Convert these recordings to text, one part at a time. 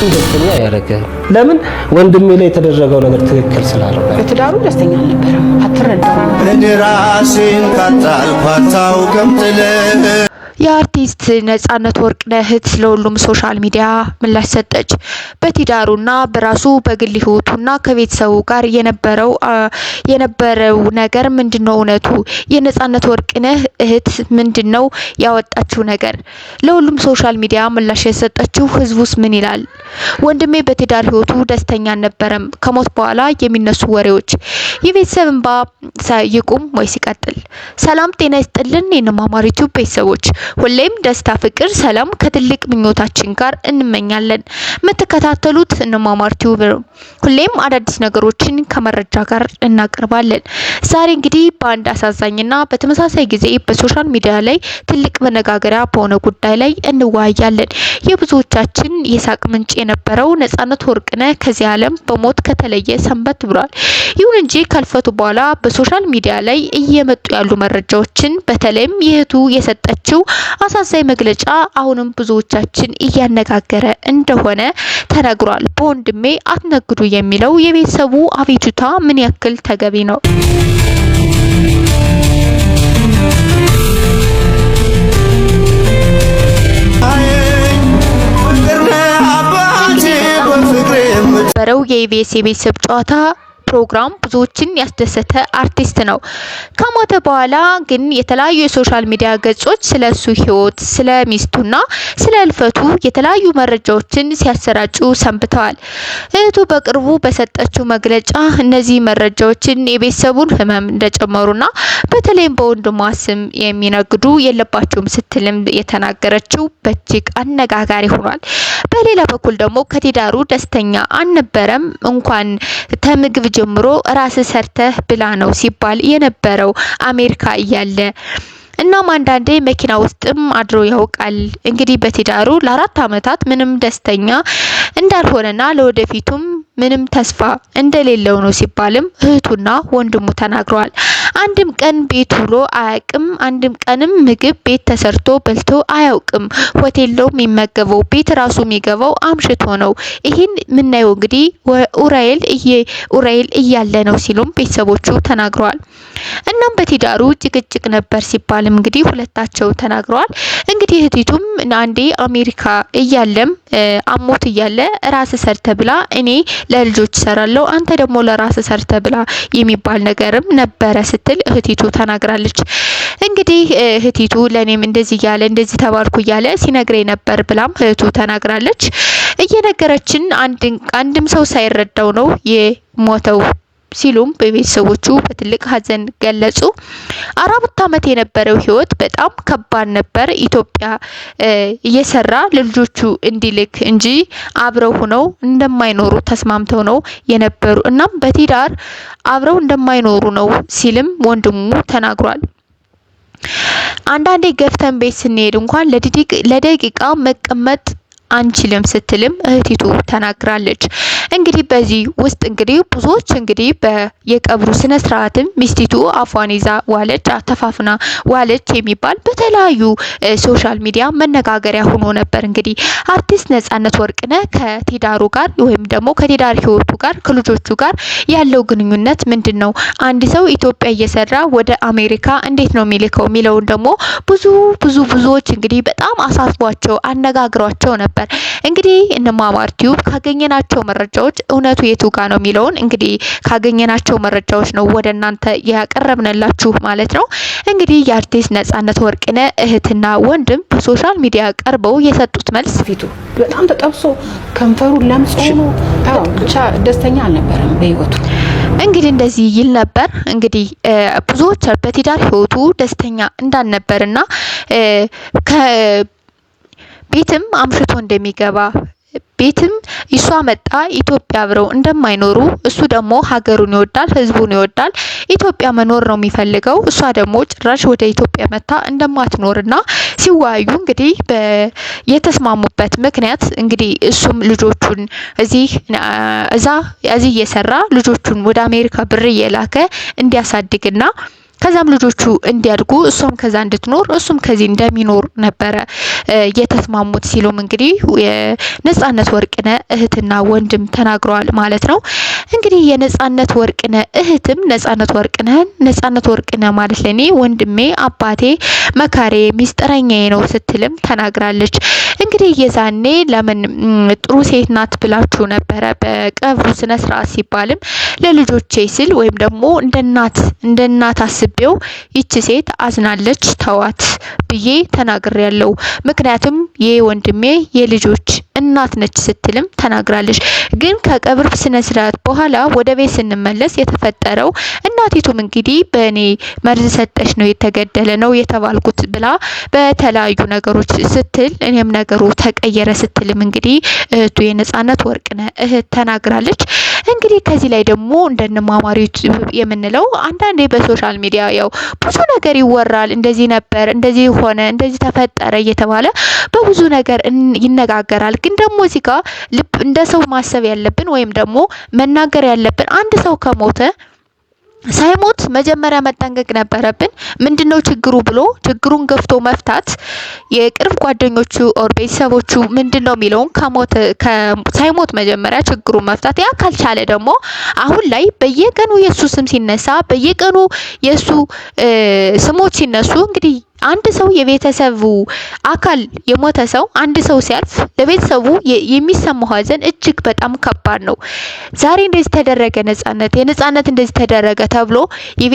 ደስተኛ ያደረገ ለምን ወንድሜ ላይ የተደረገው ነገር ትክክል ስላልሆነ በትዳሩ ደስተኛ አልነበረም። አትረዳውም። እኔ ራሴን ካጣልኳት አውቅም ጥለህ የአርቲስት ነጻነት ወርቅነህ እህት ለሁሉም ሶሻል ሚዲያ ምላሽ ሰጠች። በትዳሩና በራሱ በግል ህይወቱና ከቤተሰቡ ጋር የነበረው ነገር ምንድነው? እውነቱ የነጻነት ወርቅነህ እህት ምንድነው ያወጣችው ነገር? ለሁሉም ሶሻል ሚዲያ ምላሽ የሰጠችው ህዝቡስ ምን ይላል? ወንድሜ በትዳር ህይወቱ ደስተኛ አልነበረም። ከሞት በኋላ የሚነሱ ወሬዎች የቤተሰብ እንባ ይቁም ወይስ ይቀጥል? ሰላም ጤና ይስጥልን የእማማር ዩቲዩብ ቤተሰቦች ሁሌም ደስታ፣ ፍቅር፣ ሰላም ከትልቅ ምኞታችን ጋር እንመኛለን። የምትከታተሉት እማማር ዩቲዩብ ሁሌም አዳዲስ ነገሮችን ከመረጃ ጋር እናቀርባለን። ዛሬ እንግዲህ በአንድ አሳዛኝና በተመሳሳይ ጊዜ በሶሻል ሚዲያ ላይ ትልቅ መነጋገሪያ በሆነ ጉዳይ ላይ እንወያያለን። የብዙዎቻችን የሳቅ ምንጭ የነበረው ነጻነት ወርቅነህ ከዚህ ዓለም በሞት ከተለየ ሰንበት ብሏል። ይሁን እንጂ ከልፈቱ በኋላ በሶሻል ሚዲያ ላይ እየመጡ ያሉ መረጃዎችን በተለይም የእህቱ የሰጠችው አሳዛኝ መግለጫ አሁንም ብዙዎቻችን እያነጋገረ እንደሆነ ተነግሯል። በወንድሜ አትነግዱ የሚለው የቤተሰቡ አቤቱታ ምን ያክል ተገቢ ነው? በረው የኢቢኤስ የቤተሰብ ጨዋታ ፕሮግራም ብዙዎችን ያስደሰተ አርቲስት ነው። ከሞተ በኋላ ግን የተለያዩ የሶሻል ሚዲያ ገጾች ስለሱ ህይወት፣ ስለ ሚስቱና ስለ ህልፈቱ የተለያዩ መረጃዎችን ሲያሰራጩ ሰንብተዋል። እህቱ በቅርቡ በሰጠችው መግለጫ እነዚህ መረጃዎችን የቤተሰቡን ህመም እንደጨመሩና በተለይም በወንድሟ ስም የሚነግዱ የለባቸውም ስትልም የተናገረችው በእጅግ አነጋጋሪ ሆኗል። በሌላ በኩል ደግሞ ከትዳሩ ደስተኛ አልነበረም። እንኳን ከምግብ ጀምሮ ራስ ሰርተህ ብላ ነው ሲባል የነበረው አሜሪካ እያለ እናም አንዳንዴ መኪና ውስጥም አድሮ ያውቃል። እንግዲህ በትዳሩ ለ4 አመታት ምንም ደስተኛ እንዳልሆነና ለወደፊቱም ምንም ተስፋ እንደሌለው ነው ሲባልም እህቱና ወንድሙ ተናግረዋል። አንድም ቀን ቤት ውሎ አያውቅም። አንድም ቀንም ምግብ ቤት ተሰርቶ በልቶ አያውቅም። ሆቴል ነው የሚመገበው። ቤት ራሱ የሚገባው አምሽቶ ነው። ይህን ምናየው እንግዲህ ኡራኤል እያለ ነው ሲሉም ቤተሰቦቹ ተናግረዋል። እናም በትዳሩ ጭቅጭቅ ነበር ሲባልም እንግዲህ ሁለታቸው ተናግረዋል። እንግዲህ እህቲቱም አንዴ አሜሪካ እያለም አሞት እያለ ራስ ሰርተ ብላ እኔ ለልጆች ሰራለው አንተ ደግሞ ለራስ ሰርተ ብላ የሚባል ነገርም ነበረ ስትል እህቲቱ ተናግራለች። እንግዲህ እህቲቱ ለኔም እንደዚህ ያለ እንደዚህ ተባልኩ እያለ ሲነግረኝ ነበር ብላም እህቱ ተናግራለች። እየነገረችን አንድም ሰው ሳይረዳው ነው የሞተው ሲሉም በቤተሰቦቹ በትልቅ ሀዘን ገለጹ። 4 አመት የነበረው ህይወት በጣም ከባድ ነበር። ኢትዮጵያ እየሰራ ለልጆቹ እንዲልክ እንጂ አብረው ሆነው እንደማይኖሩ ተስማምተው ነው የነበሩ። እናም በትዳር አብረው እንደማይኖሩ ነው ሲልም ወንድሙ ተናግሯል። አንዳንዴ ገፍተን ቤት ስንሄድ እንኳን ለደቂቃ መቀመጥ አንችልም ስትልም እህቲቱ ተናግራለች። እንግዲህ በዚህ ውስጥ እንግዲህ ብዙዎች እንግዲህ በየቀብሩ ስነ ስርዓትም ሚስቲቱ አፏን ይዛ ዋለች፣ አተፋፍና ዋለች የሚባል በተለያዩ ሶሻል ሚዲያ መነጋገሪያ ሆኖ ነበር። እንግዲህ አርቲስት ነጻነት ወርቅነህ ከትዳሩ ጋር ወይም ደግሞ ከትዳር ህይወቱ ጋር ከልጆቹ ጋር ያለው ግንኙነት ምንድነው? አንድ ሰው ኢትዮጵያ እየሰራ ወደ አሜሪካ እንዴት ነው የሚልከው የሚለውን ደግሞ ብዙዎች እንግዲህ በጣም አሳስቧቸው አነጋግሯቸው ነበር። እንግዲህ እማማር ዩቲዩብ ካገኘናቸው መረጃዎች እውነቱ የቱ ጋር ነው የሚለውን እንግዲህ ካገኘናቸው መረጃዎች ነው ወደ እናንተ ያቀረብንላችሁ ማለት ነው። እንግዲህ የአርቲስት ነጻነት ወርቅነህ እህትና ወንድም በሶሻል ሚዲያ ቀርበው የሰጡት መልስ ፊቱ በጣም ተጠብሶ ከንፈሩ ለምጾ ነው። ብቻ ደስተኛ አልነበረም በህይወቱ። እንግዲህ እንደዚህ ይል ነበር። እንግዲህ ብዙዎች በትዳር ህይወቱ ደስተኛ እንዳልነበርና ቤትም አምሽቶ እንደሚገባ ቤትም እሷ መጣ ኢትዮጵያ አብረው እንደማይኖሩ እሱ ደግሞ ሀገሩን ይወዳል፣ ህዝቡን ይወዳል፣ ኢትዮጵያ መኖር ነው የሚፈልገው። እሷ ደግሞ ጭራሽ ወደ ኢትዮጵያ መጣ እንደማትኖርና ሲወያዩ እንግዲህ የተስማሙበት ምክንያት እንግዲህ እሱም ልጆቹን እዚህ እየሰራ ልጆቹን ወደ አሜሪካ ብር እየላከ እንዲያሳድግና ከዛም ልጆቹ እንዲያድጉ እሷም ከዛ እንድትኖር እሱም ከዚህ እንደሚኖር ነበረ የተስማሙት ሲሉም እንግዲህ የነጻነት ወርቅነህ እህትና ወንድም ተናግረዋል ማለት ነው። እንግዲህ የነጻነት ወርቅነህ እህትም ነጻነት ወርቅነህ ማለት ለኔ ወንድሜ፣ አባቴ፣ መካሬ፣ ሚስጥረኛዬ ነው ስትልም ተናግራለች። እንግዲህ የዛኔ ለምን ጥሩ ሴት ናት ብላችሁ ነበረ በቀብሩ ስነ ስርዓት ሲባልም ለልጆቼ ስል ወይም ደግሞ እንደ እናት አስቤው ይቺ ሴት አዝናለች ተዋት ብዬ ተናግሬያለሁ። ምክንያቱም የወንድሜ የልጆች እናት ነች ስትልም ተናግራለች። ግን ከቀብር ስነ ስርዓት በኋላ ወደ ቤት ስንመለስ የተፈጠረው እናቲቱም እንግዲህ በእኔ መርዝ ሰጠሽ ነው የተገደለ ነው የተባልኩት ብላ በተለያዩ ነገሮች ስትል እኔም ነገሩ ተቀየረ ስትልም እንግዲህ እህቱ የነጻነት ወርቅነህ እህት ተናግራለች። እንግዲህ ከዚህ ላይ ደግሞ እንደነማማሪ የምንለው አንዳንዴ በሶሻል ሚዲያ ያው ብዙ ነገር ይወራል። እንደዚህ ነበር፣ እንደዚህ ሆነ፣ እንደዚህ ተፈጠረ እየተባለ በብዙ ነገር ይነጋገራል። ግን ደግሞ እዚህ ጋር ልብ እንደ ሰው ማሰብ ያለብን ወይም ደግሞ መናገር ያለብን አንድ ሰው ከሞተ ሳይሞት መጀመሪያ መጠንቀቅ ነበረብን። ምንድነው ችግሩ ብሎ ችግሩን ገፍቶ መፍታት የቅርብ ጓደኞቹ ኦር ቤተሰቦቹ ምንድነው የሚለውን ሳይሞት መጀመሪያ ችግሩን መፍታት። ያ ካልቻለ ደግሞ አሁን ላይ በየቀኑ የሱ ስም ሲነሳ በየቀኑ የሱ ስሞች ሲነሱ እንግዲህ አንድ ሰው የቤተሰቡ አካል የሞተ ሰው አንድ ሰው ሲያልፍ ለቤተሰቡ የሚሰማው ሀዘን እጅግ በጣም ከባድ ነው። ዛሬ እንደዚህ ተደረገ የነጻነት እንደዚህ ተደረገ ተብሎ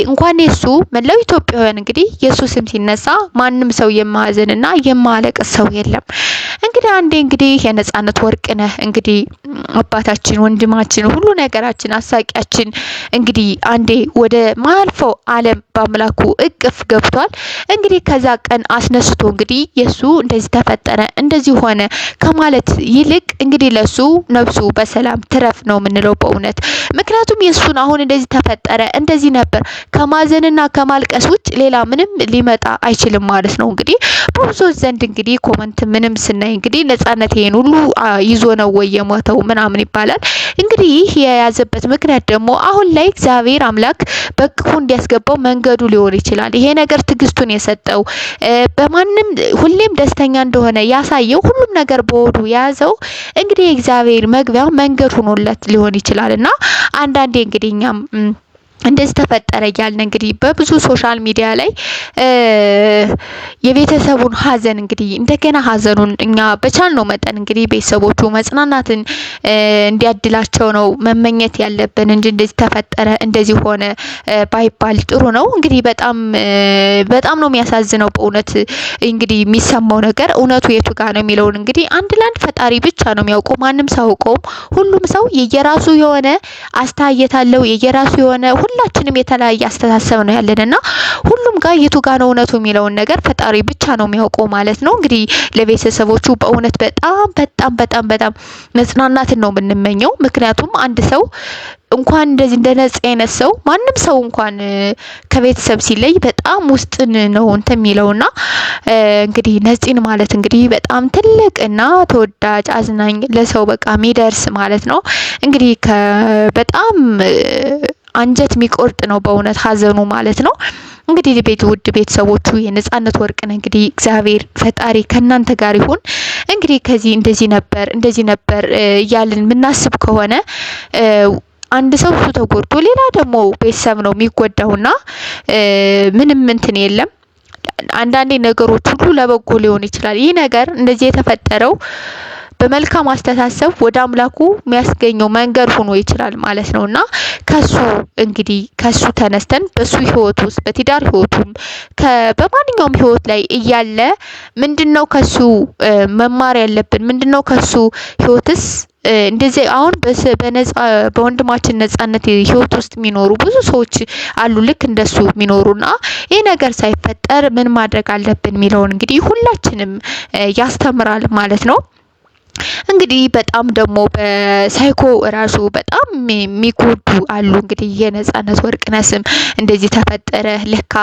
እንኳን የሱ መላው ኢትዮጵያውያን እንግዲህ የሱ ስም ሲነሳ ማንም ሰው የማያዝንና የማያለቅስ ሰው የለም። እንግዲህ አንዴ እንግዲህ የነጻነት ወርቅነህ እንግዲህ አባታችን፣ ወንድማችን፣ ሁሉ ነገራችን፣ አሳቂያችን እንግዲህ አንዴ ወደ ማልፈው ዓለም በአምላኩ እቅፍ ገብቷል። እንግዲህ ከዛ ቀን አስነስቶ እንግዲህ የሱ እንደዚህ ተፈጠረ እንደዚህ ሆነ ከማለት ይልቅ እንግዲህ ለሱ ነፍሱ በሰላም ትረፍ ነው የምንለው በእውነት። ምክንያቱም የሱን አሁን እንደዚህ ተፈጠረ እንደዚህ ነበር ከማዘንና ከማልቀስ ውጭ ሌላ ምንም ሊመጣ አይችልም ማለት ነው። እንግዲህ በብዙዎች ዘንድ እንግዲህ ኮመንት ምንም ስናይ እንግዲህ ነጻነት ይሄን ሁሉ ይዞ ነው ወይ የሞተው ምናምን ይባላል። እንግዲህ ይህ የያዘበት ምክንያት ደግሞ አሁን ላይ እግዚአብሔር አምላክ በቅፉ እንዲያስገባው መንገዱ ሊሆን ይችላል። ይሄ ነገር ትግስቱን የሰጠው በማንም ሁሌም ደስተኛ እንደሆነ ያሳየው ሁሉም ነገር በወዱ የያዘው እንግዲህ የእግዚአብሔር መግቢያ መንገድ ሆኖለት ሊሆን ይችላልና አንዳንዴ እንግዲህ እኛም እንደዚህ ተፈጠረ እያልን እንግዲህ በብዙ ሶሻል ሚዲያ ላይ የቤተሰቡን ሀዘን እንግዲህ እንደገና ሀዘኑን እኛ በቻልነው መጠን እንግዲህ ቤተሰቦቹ መጽናናትን እንዲያድላቸው ነው መመኘት ያለብን እንጂ እንደዚህ ተፈጠረ እንደዚህ ሆነ ባይባል ጥሩ ነው። እንግዲህ በጣም ነው የሚያሳዝነው በእውነት እንግዲህ የሚሰማው ነገር እውነቱ የቱ ጋር ነው የሚለውን እንግዲህ አንድ ለአንድ ፈጣሪ ብቻ ነው የሚያውቀው። ማንም ሰው አውቀውም። ሁሉም ሰው የየራሱ የሆነ አስተያየት አለው፣ የየራሱ የሆነ ሁላችንም የተለያየ አስተሳሰብ ነው ያለንና ሁሉም ጋር የቱ ጋር ነው እውነቱ የሚለውን ነገር ፈጣሪ ብቻ ነው የሚያውቀው ማለት ነው። እንግዲህ ለቤተሰቦቹ በእውነት በጣም መጽናናትን ነው የምንመኘው። ምክንያቱም አንድ ሰው እንኳን እንደዚህ እንደነጽ አይነት ሰው ማንም ሰው እንኳን ከቤተሰብ ሲለይ በጣም ውስጥን ነው እንትን የሚለውና እንግዲህ ነጽን ማለት እንግዲህ በጣም ትልቅና ተወዳጅ አዝናኝ ለሰው በቃ የሚደርስ ማለት ነው። እንግዲህ በጣም አንጀት የሚቆርጥ ነው በእውነት ሀዘኑ ማለት ነው። እንግዲህ ውድ ቤተሰቦቹ የነጻነት ወርቅነህ እንግዲህ እግዚአብሔር ፈጣሪ ከናንተ ጋር ይሁን። እንግዲህ ከዚህ እንደዚህ ነበር እያልን የምናስብ ከሆነ አንድ ሰው እሱ ተጎድቶ ሌላ ደግሞ ቤተሰብ ነው የሚጎዳውና ምንም እንትን የለም። አንዳንዴ ነገሮች ሁሉ ለበጎ ሊሆን ይችላል። ይህ ነገር እንደዚህ የተፈጠረው በመልካም አስተሳሰብ ወደ አምላኩ የሚያስገኘው መንገድ ሆኖ ይችላል ማለት ነውና ከሱ ተነስተን በሱ ህይወት ውስጥ በትዳር ህይወቱም በማንኛውም ህይወት ላይ እያለ ምንድነው ከሱ መማር ያለብን? ምንድነው ከሱ ህይወትስ እንደዚህ አሁን በወንድማችን ነጻነት ህይወት ውስጥ የሚኖሩ ብዙ ሰዎች አሉ ልክ እንደሱ የሚኖሩና ይሄ ነገር ሳይፈጠር ምን ማድረግ አለብን የሚለውን እንግዲህ ሁላችንም ያስተምራል ማለት ነው። እንግዲህ በጣም ደግሞ በሳይኮ ራሱ በጣም የሚጎዱ አሉ። እንግዲህ የነጻነት ወርቅነህ ስም እንደዚህ ተፈጠረ ለካ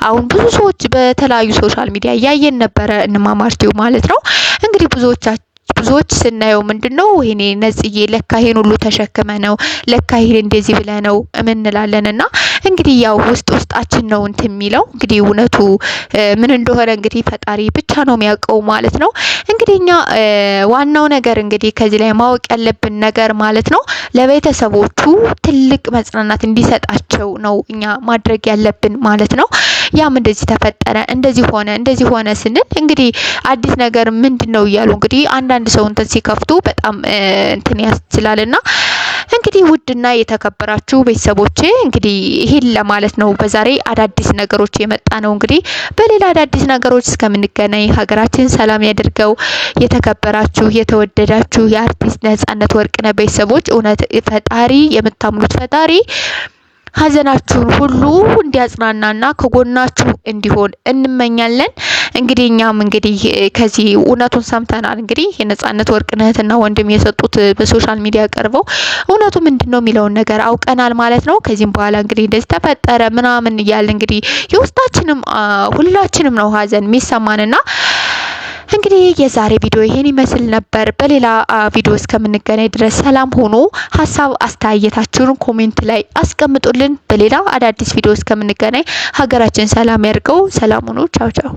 አሁን ብዙ ሰዎች በተለያዩ ሶሻል ሚዲያ ያየን ነበረ እንማማርቲው ማለት ነው። እንግዲህ ብዙዎቻችን ብዙዎች ስናየው ምንድነው ወይኔ ነጽዬ ለካ ይሄን ሁሉ ተሸክመ ነው ለካ ይሄን እንደዚህ ብለ ነው እንላለንና እንግዲህ ያው ውስጣችን ነው እንትን የሚለው እንግዲህ እውነቱ ምን እንደሆነ እንግዲህ ፈጣሪ ብቻ ነው የሚያውቀው ማለት ነው። እንግዲህ እኛ ዋናው ነገር እንግዲህ ከዚህ ላይ ማወቅ ያለብን ነገር ማለት ነው ለቤተሰቦቹ ትልቅ መጽናናት እንዲሰጣቸው ነው እኛ ማድረግ ያለብን ማለት ነው። ያም እንደዚህ ተፈጠረ እንደዚህ ሆነ ስንል እንግዲህ አዲስ ነገር ምንድነው እያሉ እንግዲህ አንዳንድ ሰው እንትን ሲከፍቱ በጣም እንትን ያስችላልና እንግዲህ ውድና የተከበራችሁ ቤተሰቦቼ እንግዲህ ይሄን ለማለት ነው በዛሬ አዳዲስ ነገሮች የመጣ ነው። እንግዲህ በሌላ አዳዲስ ነገሮች እስከምንገናኝ ሀገራችን ሰላም ያድርገው። የተከበራችሁ የተወደዳችሁ የአርቲስት ነጻነት ወርቅነህ ቤተሰቦች እውነት ፈጣሪ የምታምኑት ፈጣሪ ሀዘናችሁን ሁሉ እንዲያጽናናና ከጎናችሁ እንዲሆን እንመኛለን። እንግዲህ እኛም እንግዲህ ከዚህ እውነቱን ሰምተናል። እንግዲህ የነጻነት ወርቅነህና ወንድም የሰጡት በሶሻል ሚዲያ ቀርበው እውነቱ ምንድነው የሚለውን ነገር አውቀናል ማለት ነው። ከዚህም በኋላ እንግዲህ እንደዚህ ተፈጠረ ምናምን እያለ እንግዲህ የውስጣችንም ሁላችንም ነው ሀዘን የሚሰማንና እንግዲህ የዛሬ ቪዲዮ ይሄን ይመስል ነበር። በሌላ ቪዲዮ እስከምንገናኝ ድረስ ሰላም ሆኖ ሀሳብ አስተያየታችሁን ኮሜንት ላይ አስቀምጡልን። በሌላ አዳዲስ ቪዲዮ እስከምንገናኝ ሀገራችን ሰላም ያድርገው። ሰላም ሆኖ ቻው ቻው።